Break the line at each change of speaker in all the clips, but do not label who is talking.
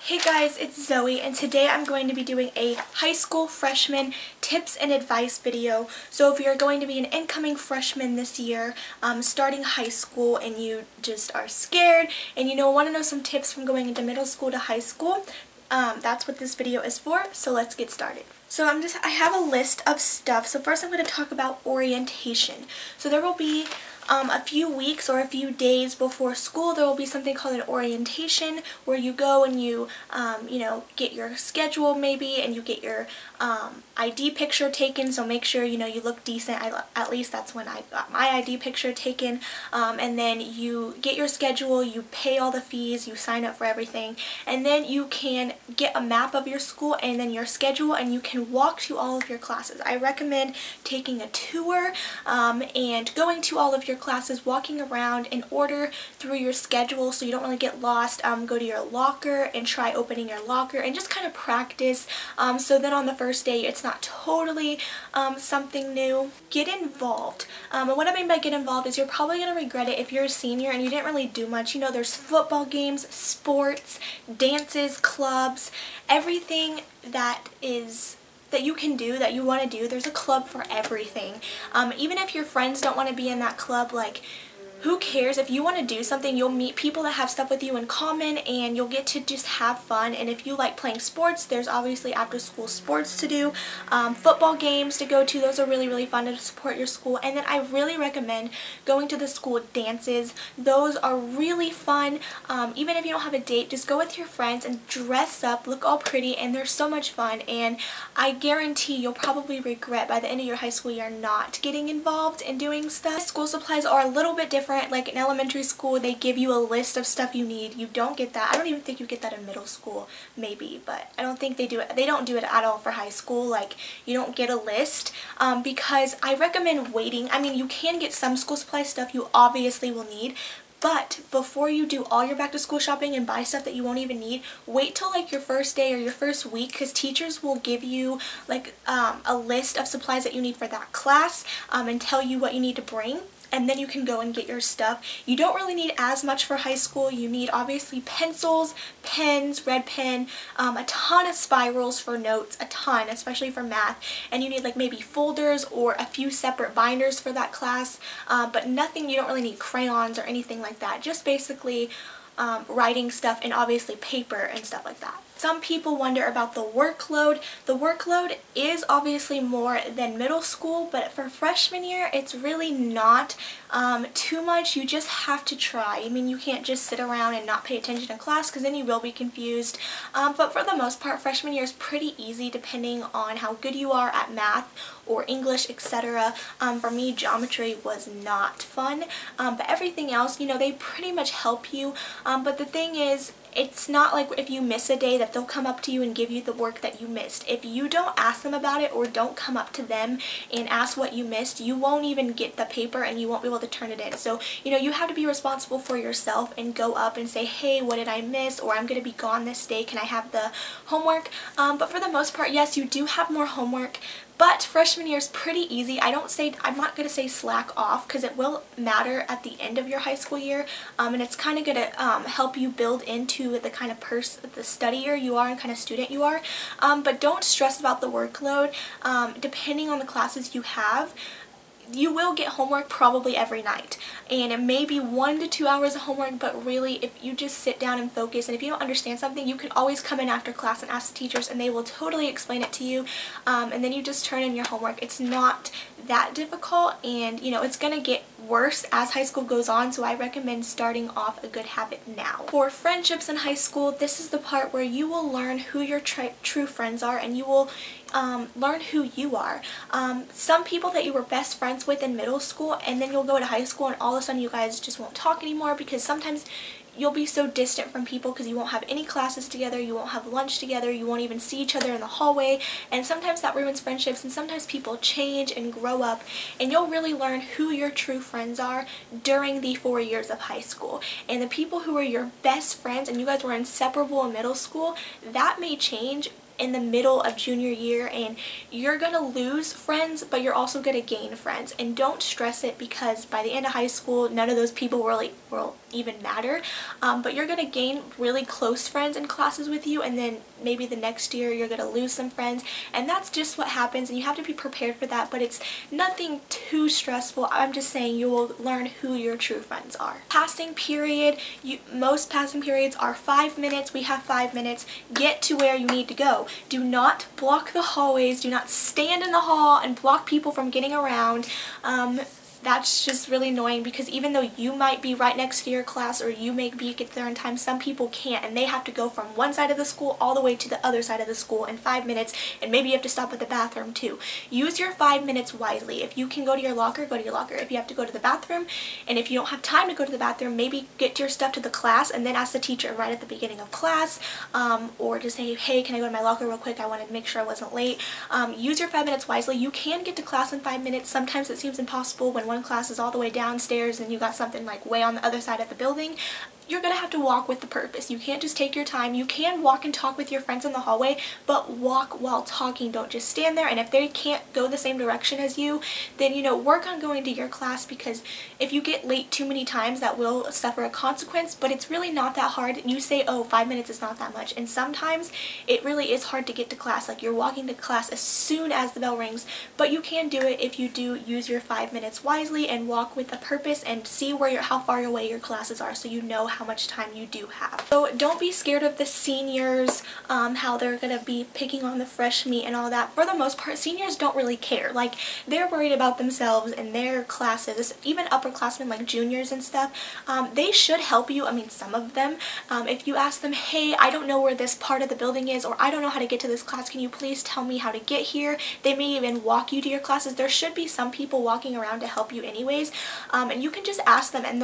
Hey guys, it's Zoe, and today I'm going to be doing a high school freshman tips and advice video. So if you're going to be an incoming freshman this year, starting high school, and you just are scared and want to know some tips from going into middle school to high school, that's what this video is for. So let's get started. So I have a list of stuff. So first I'm going to talk about orientation. So there will be a few weeks or a few days before school, there will be something called an orientation where you go and you get your schedule maybe, and you get your ID picture taken, so make sure you look decent. At least that's when I got my ID picture taken, and then you get your schedule, you pay all the fees, you sign up for everything, and then you can get a map of your school and then your schedule, and you can walk to all of your classes. I recommend taking a tour and going to all of your classes, walking around in order through your schedule so you don't really get lost. Go to your locker and try opening your locker and just kind of practice, so then on the first day it's not totally something new. Get involved. And what I mean by get involved is you're probably going to regret it if you're a senior and you didn't really do much. There's football games, sports, dances, clubs, everything that you can do, that you want to do. There's a club for everything. Even if your friends don't want to be in that club, who cares? If you want to do something, you'll meet people that have stuff with you in common, and you'll get to just have fun. And if you like playing sports, there's obviously after school sports to do, football games to go to. Those are really, really fun to support your school. And then I really recommend going to the school dances. Those are really fun. Even if you don't have a date, just go with your friends and dress up, look all pretty, and they're so much fun. And I guarantee you'll probably regret by the end of your high school year not getting involved in doing stuff. School supplies are a little bit different. Like in elementary school, they give you a list of stuff you need. You don't get that. I don't even think you get that in middle school, maybe, but I don't think they do it. They don't do it at all for high school. You don't get a list, because I recommend waiting. I mean, you can get some school supply stuff you obviously will need, but before you do all your back to school shopping and buy stuff that you won't even need, wait till your first day or your first week, because teachers will give you a list of supplies that you need for that class, and tell you what you need to bring. And then you can go and get your stuff. You don't really need as much for high school. You need obviously pencils, pens, red pen, a ton of spirals for notes, a ton, especially for math. And you need maybe folders or a few separate binders for that class, but nothing, you don't really need crayons or anything like that. Just basically writing stuff and obviously paper and stuff like that. Some people wonder about the workload. The workload is obviously more than middle school, but for freshman year, it's really not too much. You just have to try. I mean, you can't just sit around and not pay attention in class, because then you will be confused. But for the most part, freshman year is pretty easy depending on how good you are at math or English, etc. For me, geometry was not fun, but everything else, they pretty much help you. But the thing is, it's not like if you miss a day that they'll come up to you and give you the work that you missed. If you don't ask them about it or don't come up to them and ask what you missed, you won't even get the paper and you won't be able to turn it in. So, you have to be responsible for yourself and go up and say, hey, what did I miss? Or I'm going to be gone this day. Can I have the homework? But for the most part, yes, you do have more homework. But freshman year is pretty easy. I'm not going to say slack off, because it will matter at the end of your high school year, and it's kind of going to help you build into the kind of the studier you are and kind of student you are. But don't stress about the workload. Depending on the classes you have, you will get homework probably every night, and it may be 1 to 2 hours of homework, but really if you just sit down and focus, and if you don't understand something, you can always come in after class and ask the teachers, and they will totally explain it to you, and then you just turn in your homework. It's not that difficult, and it's going to get worse as high school goes on, so I recommend starting off a good habit now. For friendships in high school, this is the part where you will learn who your true friends are, and you will learn who you are. Some people that you were best friends with in middle school, and then you'll go to high school and all of a sudden you guys just won't talk anymore, because sometimes you'll be so distant from people because you won't have any classes together, you won't have lunch together, you won't even see each other in the hallway, and sometimes that ruins friendships, and sometimes people change and grow up, and you'll really learn who your true friends are during the 4 years of high school. And the people who are your best friends and you guys were inseparable in middle school, that may change in the middle of junior year, and you're gonna lose friends, but you're also gonna gain friends. And don't stress it, because by the end of high school, none of those people really will even matter. But you're gonna gain really close friends in classes with you, and then maybe the next year you're gonna lose some friends, and that's just what happens, and you have to be prepared for that. But it's nothing too stressful. I'm just saying you will learn who your true friends are. Passing period, most passing periods are 5 minutes. We have 5 minutes. Get to where you need to go. Do not block the hallways. Do not stand in the hall and block people from getting around. That's just really annoying, because even though you might be right next to your class, or you may get there in time, some people can't, and they have to go from one side of the school all the way to the other side of the school in 5 minutes, and maybe you have to stop at the bathroom too. Use your 5 minutes wisely. If you can go to your locker, go to your locker. If you have to go to the bathroom, and if you don't have time to go to the bathroom, maybe get your stuff to the class and then ask the teacher right at the beginning of class, or just say, hey, can I go to my locker real quick? I wanted to make sure I wasn't late. Use your 5 minutes wisely. You can get to class in 5 minutes. Sometimes it seems impossible when one class is all the way downstairs and you got something like way on the other side of the building. You're gonna have to walk with the purpose. You can't just take your time. You can walk and talk with your friends in the hallway, but walk while talking. Don't just stand there. And if they can't go the same direction as you, then, you know, work on going to your class, because if you get late too many times, that will suffer a consequence. But it's really not that hard. You say, oh, 5 minutes is not that much, and sometimes it really is hard to get to class. Like, you're walking to class as soon as the bell rings, but you can do it if you do use your 5 minutes wisely and walk with a purpose, and see where how far away your classes are, so you know how much time you do have. So don't be scared of the seniors, how they're gonna be picking on the freshmen and all that. For the most part, seniors don't really care. Like, they're worried about themselves and their classes. Even upperclassmen like juniors and stuff, they should help you. I mean, some of them. If you ask them, hey, I don't know where this part of the building is, or I don't know how to get to this class, can you please tell me how to get here? They may even walk you to your classes. There should be some people walking around to help you anyways, and you can just ask them, and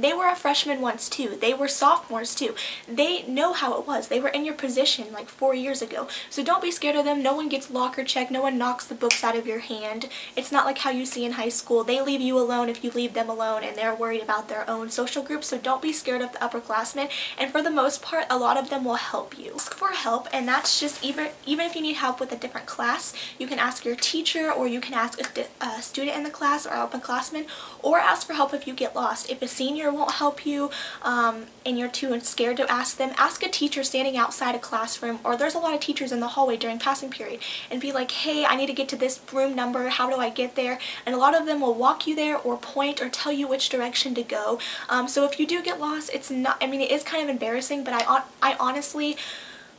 they were a freshman once too. They were sophomores too. They know how it was. They were in your position like 4 years ago. So don't be scared of them. No one gets locker checked. No one knocks the books out of your hand. It's not like how you see in high school. They leave you alone if you leave them alone, and they're worried about their own social group. So don't be scared of the upperclassmen. And for the most part, a lot of them will help you. Ask for help, and that's just even if you need help with a different class, you can ask your teacher, or you can ask a student in the class, or upperclassmen, or ask for help if you get lost. If a senior won't help you, and you're too scared to ask them, ask a teacher standing outside a classroom, or there's a lot of teachers in the hallway during passing period, and be like, hey, I need to get to this room number, how do I get there? And a lot of them will walk you there, or point, or tell you which direction to go. So if you do get lost, it's not, I mean, it is kind of embarrassing, but I honestly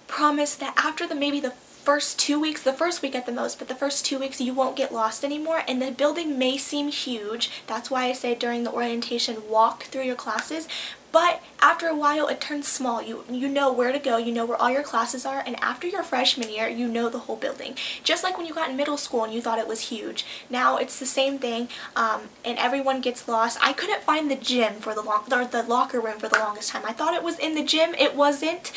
promise that after maybe the first 2 weeks, the first week at the most, but the first 2 weeks, you won't get lost anymore. And the building may seem huge. That's why I say during the orientation, walk through your classes. But after a while, it turns small. You know where to go, you know where all your classes are, and after your freshman year, you know the whole building. Just like when you got in middle school and you thought it was huge. Now it's the same thing, and everyone gets lost. I couldn't find the gym for the locker room for the longest time. I thought it was in the gym. It wasn't.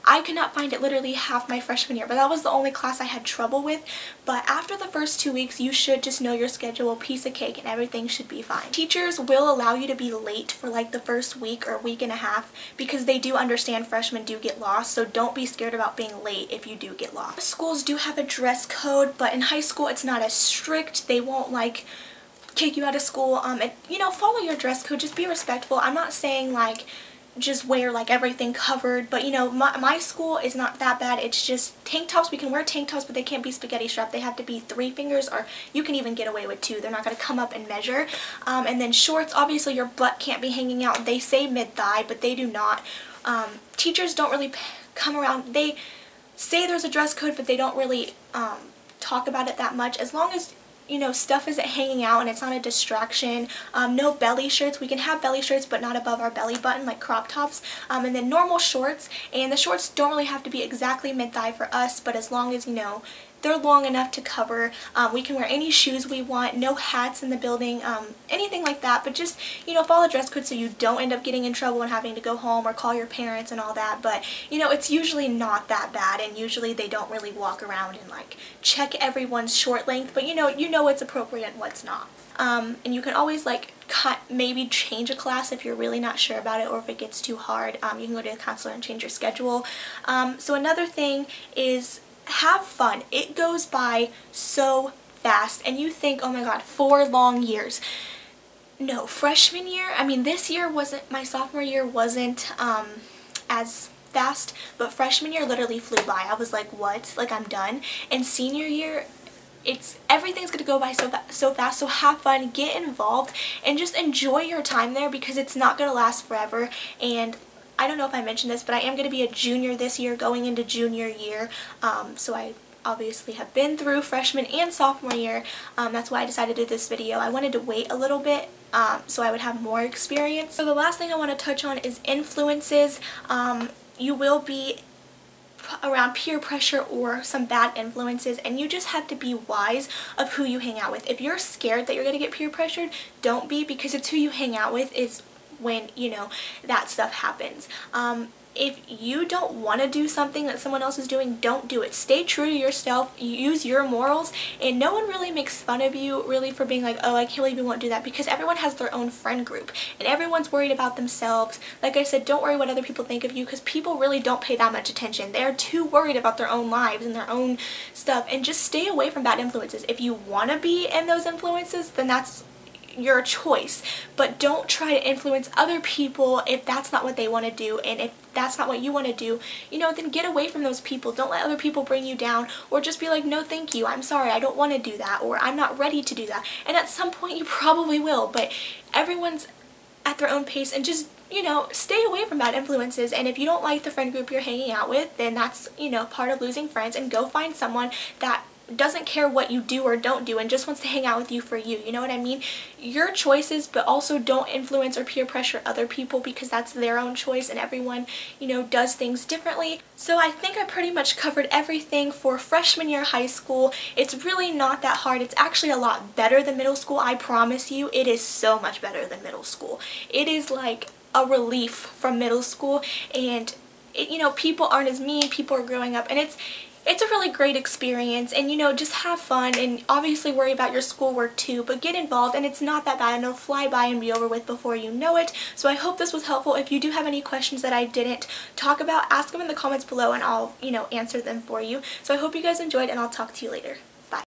I could not find it literally half my freshman year, but that was the only class I had trouble with. But after the first 2 weeks, you should just know your schedule, piece of cake, and everything should be fine. Teachers will allow you to be late for like the first week or week and a half, because they do understand freshmen do get lost, so don't be scared about being late if you do get lost. Schools do have a dress code, but in high school it's not as strict. They won't like kick you out of school, and you know, follow your dress code, just be respectful. I'm not saying like just wear like everything covered, but you know, my school is not that bad. It's just tank tops. We can wear tank tops, but they can't be spaghetti strap. They have to be 3 fingers, or you can even get away with 2. They're not going to come up and measure. And then shorts, obviously your butt can't be hanging out. They say mid-thigh, but they do not. Teachers don't really come around. They say there's a dress code, but they don't really talk about it that much. As long as, you know, stuff isn't hanging out and it's not a distraction. No belly shirts. We can have belly shirts, but not above our belly button, like crop tops. And then normal shorts, and the shorts don't really have to be exactly mid-thigh for us, but as long as, you know, they're long enough to cover. We can wear any shoes we want, no hats in the building, anything like that, but just, you know, follow dress code so you don't end up getting in trouble and having to go home or call your parents and all that. But, you know, it's usually not that bad, and usually they don't really walk around and like check everyone's short length, but you know what's appropriate and what's not. And you can always like maybe change a class if you're really not sure about it, or if it gets too hard. You can go to the counselor and change your schedule. So another thing is have fun. It goes by so fast, and you think, oh my god, 4 long years. No, freshman year, I mean this year wasn't, my sophomore year wasn't as fast, but freshman year literally flew by. I was like, what? Like, I'm done. And senior year, everything's gonna go by so fast, so have fun, get involved, and just enjoy your time there, because it's not gonna last forever. And I don't know if I mentioned this, but I am gonna be a junior this year, going into junior year, so I obviously have been through freshman and sophomore year. That's why I decided to do this video. I wanted to wait a little bit so I would have more experience. So the last thing I want to touch on is influences. You will be around peer pressure or some bad influences, and you just have to be wise of who you hang out with. If you're scared that you're going to get peer pressured, don't be, because it's who you hang out with is when, you know, that stuff happens. If you don't want to do something that someone else is doing, don't do it. Stay true to yourself, use your morals, and no one really makes fun of you really for being like, oh, I can't believe you won't do that, because everyone has their own friend group and everyone's worried about themselves. Like I said, don't worry what other people think of you, because people really don't pay that much attention. They're too worried about their own lives and their own stuff, and just stay away from bad influences. If you want to be in those influences, then that's your choice, but don't try to influence other people if that's not what they want to do. And if that's not what you want to do, you know, then get away from those people. Don't let other people bring you down, or just be like, no thank you, I'm sorry, I don't want to do that, or I'm not ready to do that. And at some point you probably will, but everyone's at their own pace, and just, you know, stay away from bad influences. And if you don't like the friend group you're hanging out with, then that's, you know, part of losing friends, and go find someone that doesn't care what you do or don't do and just wants to hang out with you for you. You know what I mean? Your choices, but also don't influence or peer pressure other people, because that's their own choice, and everyone, you know, does things differently. So I think I pretty much covered everything for freshman year high school. It's really not that hard. It's actually a lot better than middle school. I promise you, it is so much better than middle school. It is like a relief from middle school, and you know, people aren't as mean, people are growing up, and it's a really great experience. And you know, just have fun, and obviously worry about your schoolwork too, but get involved, and it's not that bad, and it'll fly by and be over with before you know it. So I hope this was helpful. If you do have any questions that I didn't talk about, ask them in the comments below, and I'll, you know, answer them for you. So I hope you guys enjoyed, and I'll talk to you later.